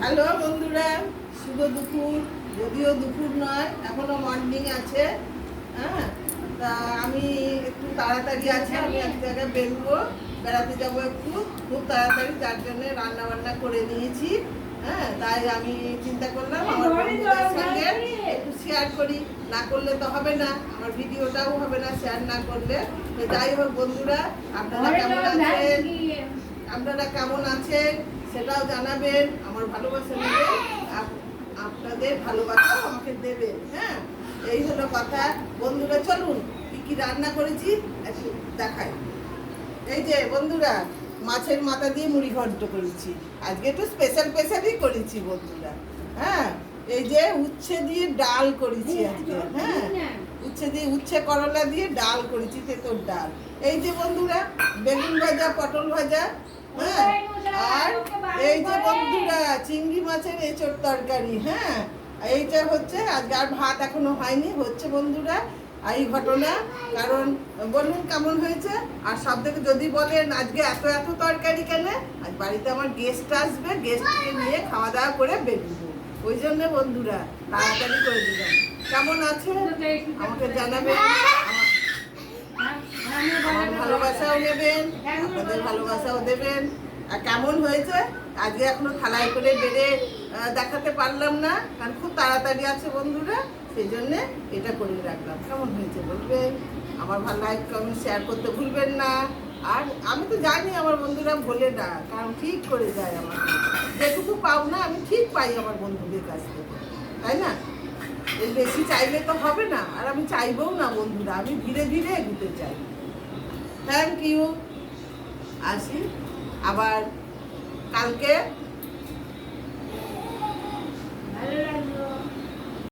Hello বন্ধুরা, শুভ দুপুর। যদিও দুপুর নয়, এখনো মর্নিং আছে। হ্যাঁ, তা আমি একটু তাড়াতাড়ি আছি। আমি এক জায়গায় বেড়াতে যাবো একটু খুব তাড়াতাড়ি, যার জন্য রান্না বান্না করে নিয়েছি। হ্যাঁ, তাই আমি চিন্তা করলাম আমার বন্ধুদের সঙ্গে একটু শেয়ার করি। না করলে তো হবে না, আমার ভিডিওটাও হবে না শেয়ার না করলে। তো যাই হোক বন্ধুরা, আপনারা কেমন আছেন সেটাও জানাবেন। আমার ভালোবাসা নেবেন, আপনাদের ভালোবাসা আমাকে দেবেন। হ্যাঁ, এই হলো কথা বন্ধুরা। চলুন কি কি রান্না করেছি একটু দেখাই। এই যে বন্ধুরা, মাছের মাথা দিয়ে মুড়ি ঘন্ট করেছি। আজকে একটু স্পেশালই করেছি বন্ধুরা। হ্যাঁ, এই যে উচ্ছে দিয়ে ডাল করেছি আজকে। হ্যাঁ, উচ্ছে করলা দিয়ে ডাল করেছি, তেঁতোর ডাল। এই যে বন্ধুরা, বেগুন ভাজা, পটল ভাজা। হ্যাঁ, আর এই যে বন্ধুরা, চিংড়ি মাছের এঁচোড় তরকারি। হ্যাঁ, এইটা হচ্ছে আজকে। আর ভাত এখনো হয়নি, হচ্ছে বন্ধুরা। এই ঘটনা। কারণ বলুন কেমন হয়েছে। আর সব থেকে যদি বলেন আজকে এত এত তরকারি কেন, আজ বাড়িতে আমার গেস্ট আসবে, গেস্টকে নিয়ে খাওয়া দাওয়া করে বেরোবো। ওই জন্য বন্ধুরা তাড়াতাড়ি করে দিলাম। কেমন আছে আমাকে জানাবেন, আমার ভালোবাসাও নেবেন, আপনাদের ভালোবাসাও দেবেন। আর কেমন হয়েছে আজকে এখনো থালায় করে বেড়ে দেখাতে পারলাম না, কারণ খুব তাড়াতাড়ি আছে বন্ধুরা, সেই জন্যে এটা করে রাখলাম। কেমন হয়েছে বলবেন, আমার ভালো লাইক কমেন্ট শেয়ার করতে ভুলবেন না। আর আমি তো জানি আমার বন্ধুরা ভোলে না, কারণ ঠিক করে যায়। আমার যেটুকু পাও না আমি ঠিক পাই আমার বন্ধুদের কাছ থেকে, তাই না? এর বেশি চাইলে তো হবে না, আর আমি চাইবও না বন্ধুরা। আমি ধীরে ধীরে এগোতে চাই। Thank you. আসি আবার কালকে